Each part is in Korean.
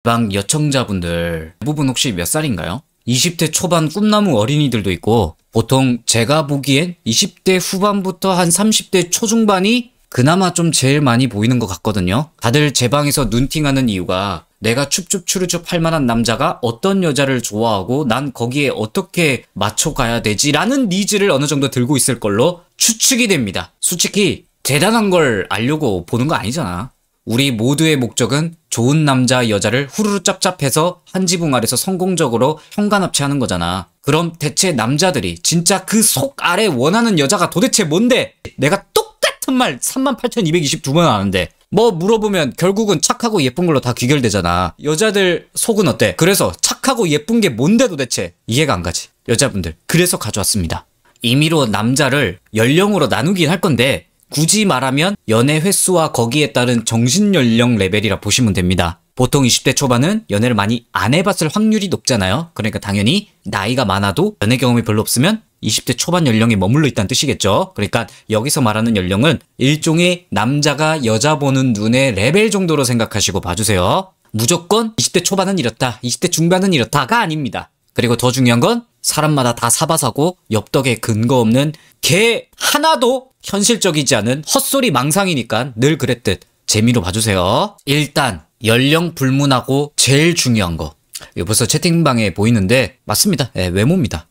방 여청자분들 대부분 혹시 몇 살인가요? 20대 초반 꿈나무 어린이들도 있고 보통 제가 보기엔 20대 후반부터 한 30대 초중반이 그나마 좀 제일 많이 보이는 것 같거든요. 다들 제 방에서 눈팅하는 이유가 내가 춥춥추르춥 할 만한 남자가 어떤 여자를 좋아하고 난 거기에 어떻게 맞춰가야 되지? 라는 니즈를 어느 정도 들고 있을 걸로 추측이 됩니다. 솔직히 대단한 걸 알려고 보는 거 아니잖아. 우리 모두의 목적은 좋은 남자 여자를 후루루 짭짭해서 한 지붕 아래서 성공적으로 현관합체하는 거잖아. 그럼 대체 남자들이 진짜 그 속 아래 원하는 여자가 도대체 뭔데? 내가 똑같은 말 38,222번 하는데 뭐 물어보면 결국은 착하고 예쁜 걸로 다 귀결되잖아. 여자들 속은 어때? 그래서 착하고 예쁜 게 뭔데 도대체? 이해가 안 가지. 여자분들 그래서 가져왔습니다. 임의로 남자를 연령으로 나누긴 할 건데 굳이 말하면 연애 횟수와 거기에 따른 정신연령 레벨이라 보시면 됩니다. 보통 20대 초반은 연애를 많이 안 해봤을 확률이 높잖아요. 그러니까 당연히 나이가 많아도 연애 경험이 별로 없으면 20대 초반 연령에 머물러 있다는 뜻이겠죠. 그러니까 여기서 말하는 연령은 일종의 남자가 여자 보는 눈의 레벨 정도로 생각하시고 봐주세요. 무조건 20대 초반은 이렇다, 20대 중반은 이렇다가 아닙니다. 그리고 더 중요한 건 사람마다 다 사바사고 엽떡에 근거 없는 개 하나도 현실적이지 않은 헛소리 망상이니까 늘 그랬듯 재미로 봐주세요. 일단 연령 불문하고 제일 중요한 거 이거 벌써 채팅방에 보이는데 맞습니다. 네, 외모입니다.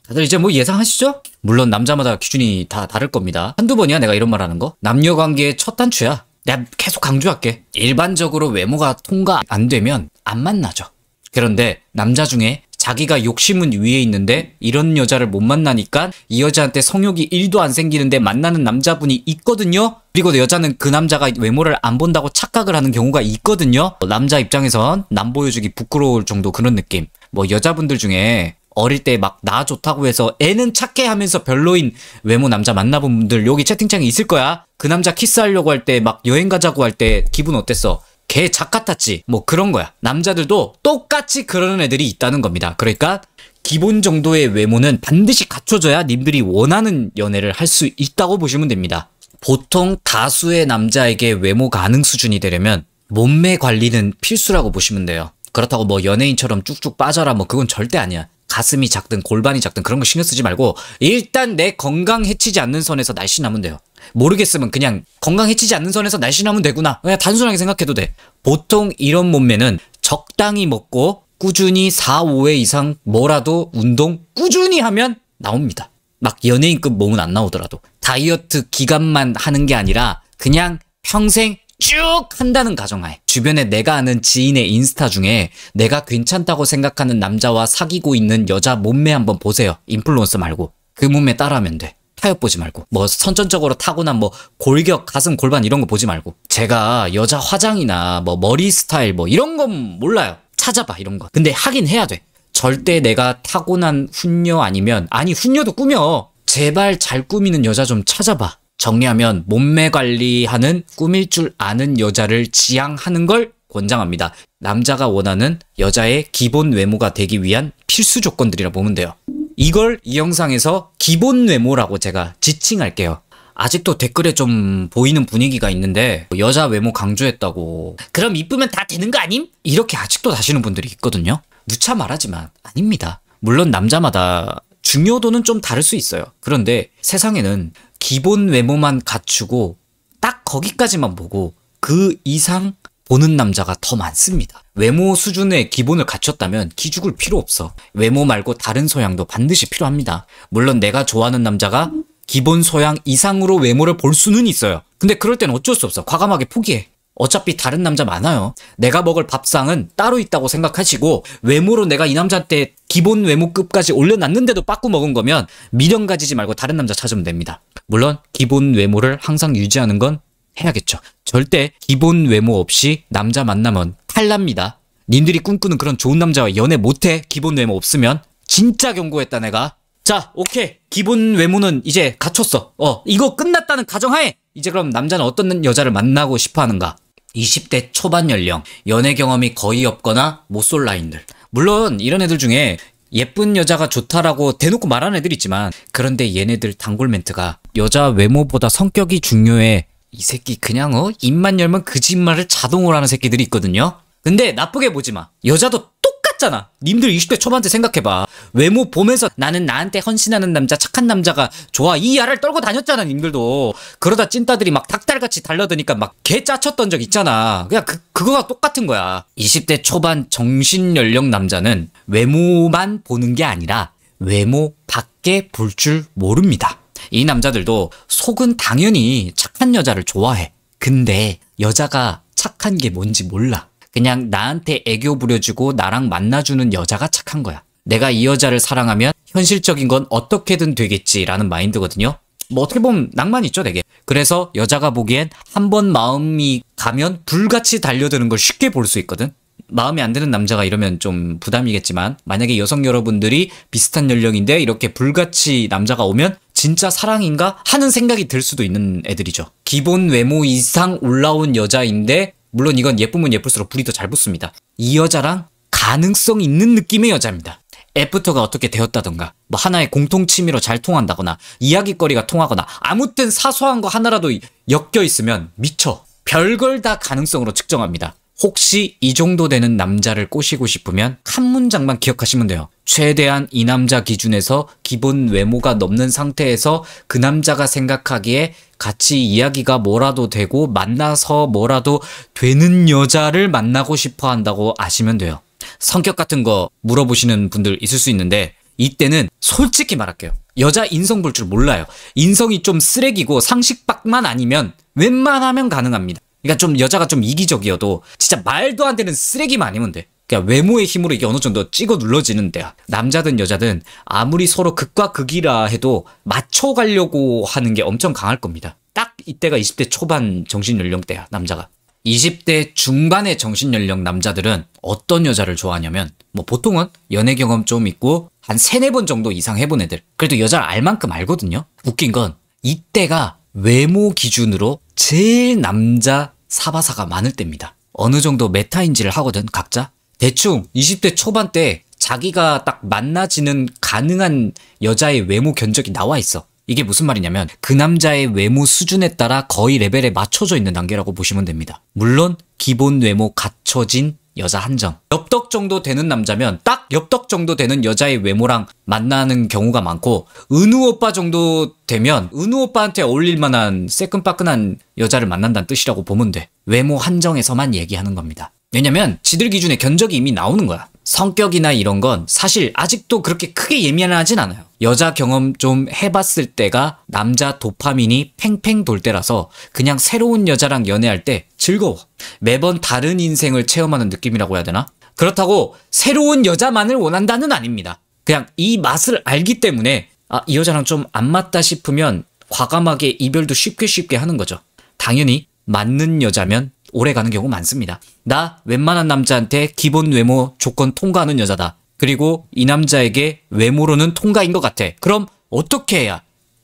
다들 이제 뭐 예상하시죠? 물론 남자마다 기준이 다 다를 겁니다. 한두 번이야 내가 이런 말 하는 거. 남녀관계의 첫 단추야. 내가 계속 강조할게. 일반적으로 외모가 통과 안 되면 안 만나죠. 그런데 남자 중에 자기가 욕심은 위에 있는데 이런 여자를 못 만나니까 이 여자한테 성욕이 1도 안 생기는데 만나는 남자분이 있거든요. 그리고 여자는 그 남자가 외모를 안 본다고 착각을 하는 경우가 있거든요. 남자 입장에선 남 보여주기 부끄러울 정도 그런 느낌. 뭐 여자분들 중에 어릴 때 막 나 좋다고 해서 애는 착해 하면서 별로인 외모 남자 만나본 분들 여기 채팅창에 있을 거야. 그 남자 키스하려고 할 때 막 여행 가자고 할 때 기분 어땠어? 걔 작 같았지? 뭐 그런 거야. 남자들도 똑같이 그러는 애들이 있다는 겁니다. 그러니까 기본 정도의 외모는 반드시 갖춰져야 님들이 원하는 연애를 할 수 있다고 보시면 됩니다. 보통 다수의 남자에게 외모 가능 수준이 되려면 몸매 관리는 필수라고 보시면 돼요. 그렇다고 뭐 연예인처럼 쭉쭉 빠져라 뭐 그건 절대 아니야. 가슴이 작든 골반이 작든 그런 거 신경 쓰지 말고 일단 내 건강 해치지 않는 선에서 날씬하면 돼요. 모르겠으면 그냥 건강 해치지 않는 선에서 날씬하면 되구나. 그냥 단순하게 생각해도 돼. 보통 이런 몸매는 적당히 먹고 꾸준히 4, 5회 이상 뭐라도 운동 꾸준히 하면 나옵니다. 막 연예인급 몸은 안 나오더라도 다이어트 기간만 하는 게 아니라 그냥 평생 쭉 한다는 가정하에 주변에 내가 아는 지인의 인스타 중에 내가 괜찮다고 생각하는 남자와 사귀고 있는 여자 몸매 한번 보세요. 인플루언서 말고 그 몸매 따라하면 돼. 타협 보지 말고 뭐 선천적으로 타고난 뭐 골격, 가슴, 골반 이런 거 보지 말고 제가 여자 화장이나 뭐 머리 스타일 뭐 이런 건 몰라요. 찾아봐 이런 거. 근데 하긴 해야 돼. 절대 내가 타고난 훈녀 아니면 아니 훈녀도 꾸며. 제발 잘 꾸미는 여자 좀 찾아봐. 정리하면 몸매 관리하는 꾸밀 줄 아는 여자를 지향하는 걸 권장합니다. 남자가 원하는 여자의 기본 외모가 되기 위한 필수 조건들이라 보면 돼요. 이걸 이 영상에서 기본 외모라고 제가 지칭할게요. 아직도 댓글에 좀 보이는 분위기가 있는데 여자 외모 강조했다고 그럼 이쁘면 다 되는 거 아님? 이렇게 아직도 다시는 분들이 있거든요. 누차 말하지만 아닙니다. 물론 남자마다 중요도는 좀 다를 수 있어요. 그런데 세상에는 기본 외모만 갖추고 딱 거기까지만 보고 그 이상 보는 남자가 더 많습니다. 외모 수준의 기본을 갖췄다면 기죽을 필요 없어. 외모 말고 다른 소양도 반드시 필요합니다. 물론 내가 좋아하는 남자가 기본 소양 이상으로 외모를 볼 수는 있어요. 근데 그럴 땐 어쩔 수 없어. 과감하게 포기해. 어차피 다른 남자 많아요. 내가 먹을 밥상은 따로 있다고 생각하시고 외모로 내가 이 남자한테 기본 외모급까지 올려놨는데도 빠꾸 먹은 거면 미련 가지지 말고 다른 남자 찾으면 됩니다. 물론 기본 외모를 항상 유지하는 건 해야겠죠. 절대 기본 외모 없이 남자 만나면 탈납니다. 님들이 꿈꾸는 그런 좋은 남자와 연애 못해. 기본 외모 없으면. 진짜 경고했다 내가. 자 오케이 기본 외모는 이제 갖췄어. 이거 끝났다는 가정하에 이제 그럼 남자는 어떤 여자를 만나고 싶어 하는가. 20대 초반 연령, 연애 경험이 거의 없거나 못쏠 라인들. 물론 이런 애들 중에 예쁜 여자가 좋다라고 대놓고 말하는 애들 있지만 그런데 얘네들 단골 멘트가 여자 외모보다 성격이 중요해 이 새끼 그냥 입만 열면 거짓말을 자동으로 하는 새끼들이 있거든요. 근데 나쁘게 보지 마. 여자도 똑같잖아. 님들 20대 초반 때 생각해봐. 외모 보면서 나는 나한테 헌신하는 남자, 착한 남자가 좋아. 이 야를 떨고 다녔잖아, 님들도. 그러다 찐따들이 막 닭달같이 달려드니까 막 개 짜쳤던 적 있잖아. 그냥 그거가 똑같은 거야. 20대 초반 정신연령 남자는 외모만 보는 게 아니라 외모 밖에 볼 줄 모릅니다. 이 남자들도 속은 당연히 착한 여자를 좋아해. 근데 여자가 착한 게 뭔지 몰라. 그냥 나한테 애교 부려주고 나랑 만나주는 여자가 착한 거야. 내가 이 여자를 사랑하면 현실적인 건 어떻게든 되겠지라는 마인드거든요. 뭐 어떻게 보면 낭만 있죠, 되게. 그래서 여자가 보기엔 한 번 마음이 가면 불같이 달려드는 걸 쉽게 볼 수 있거든. 마음에 안 드는 남자가 이러면 좀 부담이겠지만 만약에 여성 여러분들이 비슷한 연령인데 이렇게 불같이 남자가 오면 진짜 사랑인가 하는 생각이 들 수도 있는 애들이죠. 기본 외모 이상 올라온 여자인데 물론 이건 예쁘면 예쁠수록 불이 더 잘 붙습니다. 이 여자랑 가능성 있는 느낌의 여자입니다. 애프터가 어떻게 되었다던가 뭐 하나의 공통 취미로 잘 통한다거나 이야기거리가 통하거나 아무튼 사소한 거 하나라도 엮여 있으면 미쳐. 별걸 다 가능성으로 측정합니다. 혹시 이 정도 되는 남자를 꼬시고 싶으면 한 문장만 기억하시면 돼요. 최대한 이 남자 기준에서 기본 외모가 넘는 상태에서 그 남자가 생각하기에 같이 이야기가 뭐라도 되고 만나서 뭐라도 되는 여자를 만나고 싶어 한다고 아시면 돼요. 성격 같은 거 물어보시는 분들 있을 수 있는데 이때는 솔직히 말할게요. 여자 인성 볼 줄 몰라요. 인성이 좀 쓰레기고 상식밖만 아니면 웬만하면 가능합니다. 그러니까 좀 여자가 좀 이기적이어도 진짜 말도 안 되는 쓰레기만 아니면 돼. 그냥 외모의 힘으로 이게 어느 정도 찍어 눌러지는 데야. 남자든 여자든 아무리 서로 극과 극이라 해도 맞춰가려고 하는 게 엄청 강할 겁니다. 딱 이때가 20대 초반 정신연령대야, 남자가. 20대 중반의 정신연령 남자들은 어떤 여자를 좋아하냐면 뭐 보통은 연애 경험 좀 있고 한 3-4번 정도 이상 해본 애들. 그래도 여자를 알 만큼 알거든요. 웃긴 건 이때가 외모 기준으로 제일 남자 사바사가 많을 때입니다. 어느 정도 메타인지를 하거든, 각자. 대충 20대 초반 때 자기가 딱 만나지는 가능한 여자의 외모 견적이 나와 있어. 이게 무슨 말이냐면 그 남자의 외모 수준에 따라 거의 레벨에 맞춰져 있는 단계라고 보시면 됩니다. 물론 기본 외모 갖춰진 여자 한정. 엽떡 정도 되는 남자면 딱 엽떡 정도 되는 여자의 외모랑 만나는 경우가 많고 은우 오빠 정도 되면 은우 오빠한테 어울릴 만한 새끈빠끈한 여자를 만난다는 뜻이라고 보면 돼. 외모 한정에서만 얘기하는 겁니다. 왜냐면 지들 기준에 견적이 이미 나오는 거야. 성격이나 이런 건 사실 아직도 그렇게 크게 예민하진 않아요. 여자 경험 좀 해봤을 때가 남자 도파민이 팽팽 돌 때라서 그냥 새로운 여자랑 연애할 때 즐거워. 매번 다른 인생을 체험하는 느낌이라고 해야 되나? 그렇다고 새로운 여자만을 원한다는 아닙니다. 그냥 이 맛을 알기 때문에 이 여자랑 좀 안 맞다 싶으면 과감하게 이별도 쉽게 하는 거죠. 당연히 맞는 여자면 오래 가는 경우 많습니다. 나 웬만한 남자한테 기본 외모 조건 통과하는 여자다. 그리고 이 남자에게 외모로는 통과인 것 같아. 그럼 어떻게 해야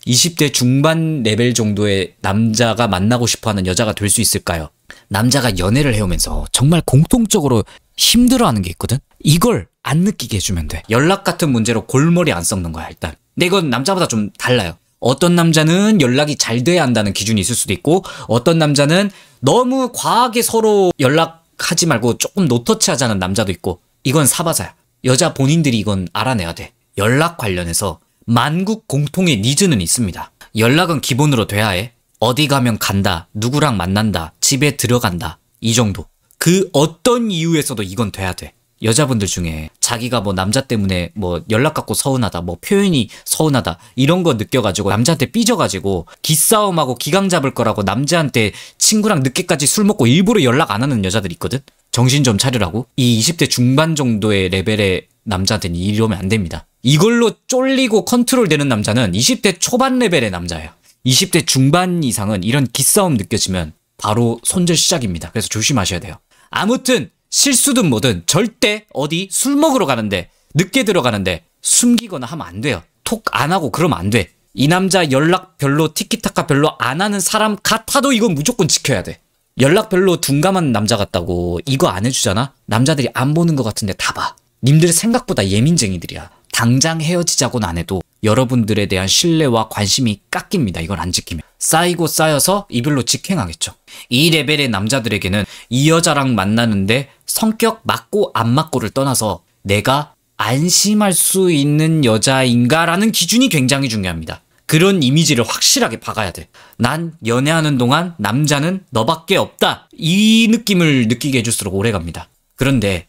20대 중반 레벨 정도의 남자가 만나고 싶어하는 여자가 될 수 있을까요? 남자가 연애를 해오면서 정말 공통적으로 힘들어하는 게 있거든? 이걸 안 느끼게 해주면 돼. 연락 같은 문제로 골머리 안 썩는 거야, 일단. 근데 이건 남자보다 좀 달라요. 어떤 남자는 연락이 잘 돼야 한다는 기준이 있을 수도 있고 어떤 남자는 너무 과하게 서로 연락하지 말고 조금 노터치하자는 남자도 있고 이건 사바사야. 여자 본인들이 이건 알아내야 돼. 연락 관련해서 만국 공통의 니즈는 있습니다. 연락은 기본으로 돼야 해. 어디 가면 간다, 누구랑 만난다, 집에 들어간다 이 정도. 그 어떤 이유에서도 이건 돼야 돼. 여자분들 중에 자기가 뭐 남자 때문에 뭐 연락 갖고 서운하다, 뭐 표현이 서운하다 이런 거 느껴가지고 남자한테 삐져가지고 기싸움하고 기강 잡을 거라고 남자한테 친구랑 늦게까지 술 먹고 일부러 연락 안 하는 여자들 있거든? 정신 좀 차리라고. 이 20대 중반 정도의 레벨의 남자한테는 이러면 안 됩니다. 이걸로 쫄리고 컨트롤 되는 남자는 20대 초반 레벨의 남자예요. 20대 중반 이상은 이런 기싸움 느껴지면 바로 손절 시작입니다. 그래서 조심하셔야 돼요. 아무튼 실수든 뭐든 절대 어디 술 먹으러 가는데 늦게 들어가는데 숨기거나 하면 안 돼요. 톡 안 하고 그러면 안 돼. 이 남자 연락 별로 티키타카 별로 안 하는 사람 같아도 이건 무조건 지켜야 돼. 연락 별로 둔감한 남자 같다고 이거 안 해주잖아? 남자들이 안 보는 것 같은데 다 봐. 님들 생각보다 예민쟁이들이야. 당장 헤어지자고는 안 해도 여러분들에 대한 신뢰와 관심이 깎입니다. 이걸 안 지키면. 쌓이고 쌓여서 이별로 직행하겠죠. 이 레벨의 남자들에게는 이 여자랑 만나는데 성격 맞고 안 맞고를 떠나서 내가 안심할 수 있는 여자인가라는 기준이 굉장히 중요합니다. 그런 이미지를 확실하게 박아야 돼. 난 연애하는 동안 남자는 너밖에 없다. 이 느낌을 느끼게 해줄수록 오래갑니다. 그런데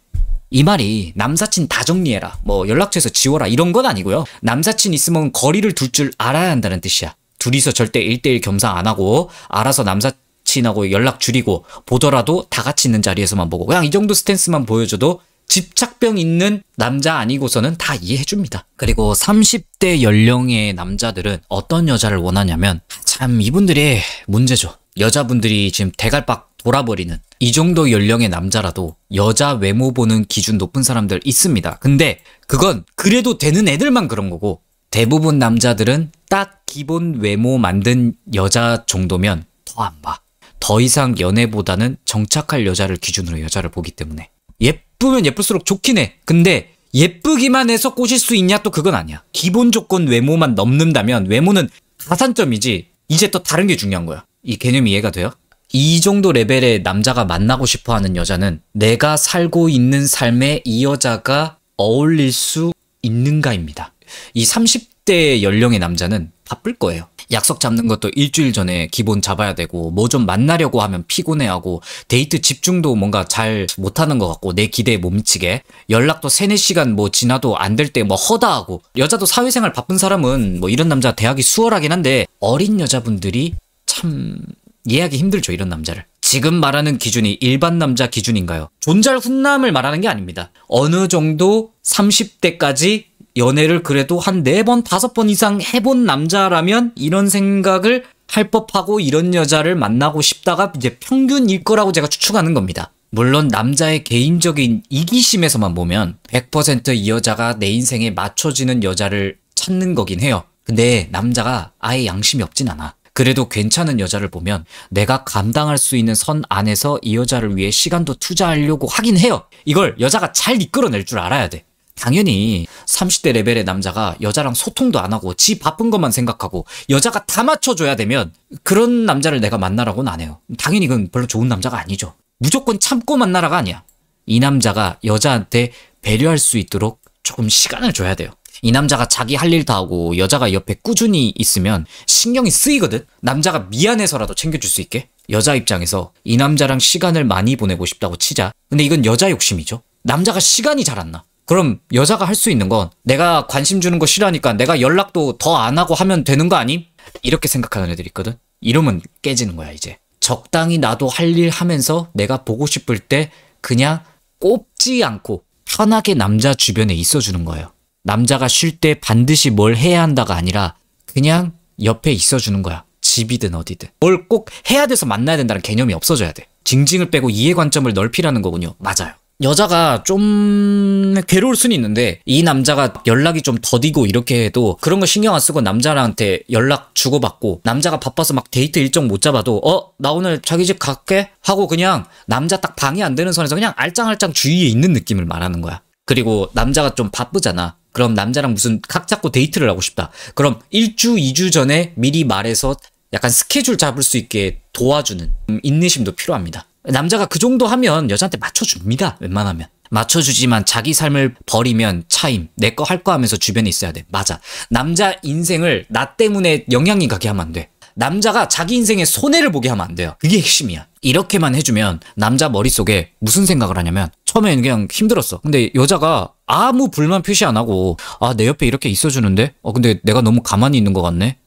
이 말이 남사친 다 정리해라, 뭐 연락처에서 지워라 이런 건 아니고요. 남사친 있으면 거리를 둘 줄 알아야 한다는 뜻이야. 둘이서 절대 1대1 겸상 안 하고 알아서 남사친하고 연락 줄이고 보더라도 다 같이 있는 자리에서만 보고 그냥 이 정도 스탠스만 보여줘도 집착병 있는 남자 아니고서는 다 이해해줍니다. 그리고 30대 연령의 남자들은 어떤 여자를 원하냐면 참 이분들이 문제죠. 여자분들이 지금 대갈박 돌아버리는 이 정도 연령의 남자라도 여자 외모 보는 기준 높은 사람들 있습니다. 근데 그건 그래도 되는 애들만 그런 거고 대부분 남자들은 딱 기본 외모 만든 여자 정도면 더 안 봐. 더 이상 연애보다는 정착할 여자를 기준으로 여자를 보기 때문에 예쁘면 예쁠수록 좋긴 해. 근데 예쁘기만 해서 꼬실 수 있냐? 또 그건 아니야. 기본 조건 외모만 넘는다면 외모는 가산점이지 이제 또 다른 게 중요한 거야. 이 개념이 이해가 돼요? 이 정도 레벨의 남자가 만나고 싶어하는 여자는 내가 살고 있는 삶에 이 여자가 어울릴 수 있는가입니다. 이 30대 연령의 남자는 바쁠 거예요. 약속 잡는 것도 일주일 전에 기본 잡아야 되고 뭐 좀 만나려고 하면 피곤해하고 데이트 집중도 뭔가 잘 못하는 것 같고 내 기대에 못 미치게 연락도 3-4시간 뭐 지나도 안 될 때 뭐 허다하고 여자도 사회생활 바쁜 사람은 뭐 이런 남자 대하기 수월하긴 한데 어린 여자분들이 참 이해하기 힘들죠. 이런 남자를. 지금 말하는 기준이 일반 남자 기준인가요? 존잘 훈남을 말하는 게 아닙니다. 어느 정도 30대까지 연애를 그래도 한 4번, 5번 이상 해본 남자라면 이런 생각을 할 법하고 이런 여자를 만나고 싶다가 이제 평균일 거라고 제가 추측하는 겁니다. 물론 남자의 개인적인 이기심에서만 보면 100% 이 여자가 내 인생에 맞춰지는 여자를 찾는 거긴 해요. 근데 남자가 아예 양심이 없진 않아. 그래도 괜찮은 여자를 보면 내가 감당할 수 있는 선 안에서 이 여자를 위해 시간도 투자하려고 하긴 해요. 이걸 여자가 잘 이끌어낼 줄 알아야 돼. 당연히 30대 레벨의 남자가 여자랑 소통도 안 하고 지 바쁜 것만 생각하고 여자가 다 맞춰줘야 되면 그런 남자를 내가 만나라고는 안 해요. 당연히 그건 별로 좋은 남자가 아니죠. 무조건 참고 만나라가 아니야. 이 남자가 여자한테 배려할 수 있도록 조금 시간을 줘야 돼요. 이 남자가 자기 할 일 다 하고 여자가 옆에 꾸준히 있으면 신경이 쓰이거든. 남자가 미안해서라도 챙겨줄 수 있게. 여자 입장에서 이 남자랑 시간을 많이 보내고 싶다고 치자. 근데 이건 여자 욕심이죠. 남자가 시간이 잘 안 나. 그럼 여자가 할 수 있는 건 내가 관심 주는 거 싫어하니까 내가 연락도 더 안 하고 하면 되는 거 아님? 이렇게 생각하는 애들이 있거든. 이러면 깨지는 거야 이제. 적당히 나도 할 일 하면서 내가 보고 싶을 때 그냥 꼽지 않고 편하게 남자 주변에 있어주는 거예요. 남자가 쉴 때 반드시 뭘 해야 한다가 아니라 그냥 옆에 있어주는 거야. 집이든 어디든. 뭘 꼭 해야 돼서 만나야 된다는 개념이 없어져야 돼. 징징을 빼고 이해관점을 넓히라는 거군요. 맞아요. 여자가 좀 괴로울 수는 있는데 이 남자가 연락이 좀 더디고 이렇게 해도 그런 거 신경 안 쓰고 남자한테 연락 주고받고 남자가 바빠서 막 데이트 일정 못 잡아도 나 오늘 자기 집 갈게 하고 그냥 남자 딱 방해 안 되는 선에서 그냥 알짱알짱 주위에 있는 느낌을 말하는 거야. 그리고 남자가 좀 바쁘잖아. 그럼 남자랑 무슨 각 잡고 데이트를 하고 싶다. 그럼 1주, 2주 전에 미리 말해서 약간 스케줄 잡을 수 있게 도와주는 인내심도 필요합니다. 남자가 그 정도 하면 여자한테 맞춰줍니다. 웬만하면. 맞춰주지만 자기 삶을 버리면 차임, 내 거 할 거 하면서 주변에 있어야 돼. 맞아. 남자 인생을 나 때문에 영향이 가게 하면 안 돼. 남자가 자기 인생에 손해를 보게 하면 안 돼요. 그게 핵심이야. 이렇게만 해주면 남자 머릿속에 무슨 생각을 하냐면 처음에는 그냥 힘들었어. 근데 여자가 아무 불만 표시 안 하고 내 옆에 이렇게 있어주는데 근데 내가 너무 가만히 있는 것 같네.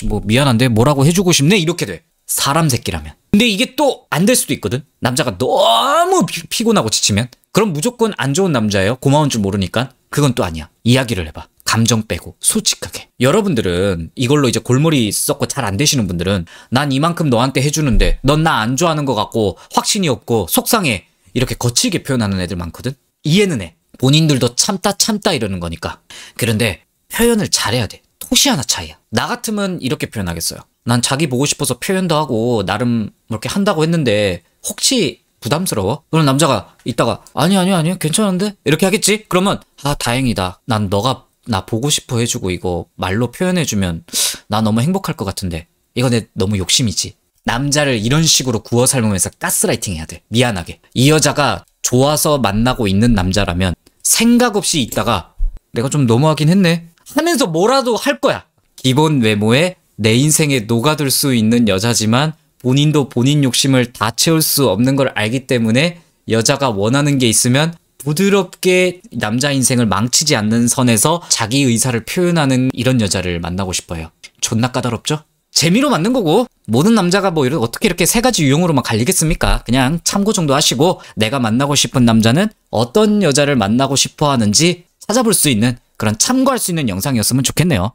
뭐 미안한데 뭐라고 해주고 싶네. 이렇게 돼. 사람 새끼라면. 근데 이게 또 안 될 수도 있거든. 남자가 너무 피곤하고 지치면 그럼 무조건 안 좋은 남자예요. 고마운 줄 모르니까. 그건 또 아니야. 이야기를 해봐. 감정 빼고 솔직하게. 여러분들은 이걸로 이제 골머리 썩고 잘 안 되시는 분들은 난 이만큼 너한테 해주는데 넌 나 안 좋아하는 것 같고 확신이 없고 속상해. 이렇게 거칠게 표현하는 애들 많거든. 이해는 해. 본인들도 참다 이러는 거니까. 그런데 표현을 잘해야 돼. 토시 하나 차이야. 나 같으면 이렇게 표현하겠어요. 난 자기 보고 싶어서 표현도 하고 나름 이렇게 한다고 했는데 혹시 부담스러워? 그럼 남자가 이따가 아니 괜찮은데? 이렇게 하겠지? 그러면 다행이다. 난 나 보고 싶어 해주고 이거 말로 표현해주면 나 너무 행복할 것 같은데. 이거 내 너무 욕심이지. 남자를 이런 식으로 구워 삶으면서 가스라이팅 해야 돼. 미안하게. 이 여자가 좋아서 만나고 있는 남자라면 생각 없이 있다가 내가 좀 너무하긴 했네 하면서 뭐라도 할 거야. 기본 외모에 내 인생에 녹아들 수 있는 여자지만 본인도 본인 욕심을 다 채울 수 없는 걸 알기 때문에 여자가 원하는 게 있으면 부드럽게 남자 인생을 망치지 않는 선에서 자기 의사를 표현하는 이런 여자를 만나고 싶어요. 존나 까다롭죠? 재미로 만든 거고 모든 남자가 뭐 어떻게 이렇게 세 가지 유형으로만 갈리겠습니까? 그냥 참고 정도 하시고 내가 만나고 싶은 남자는 어떤 여자를 만나고 싶어 하는지 찾아볼 수 있는 그런 참고할 수 있는 영상이었으면 좋겠네요.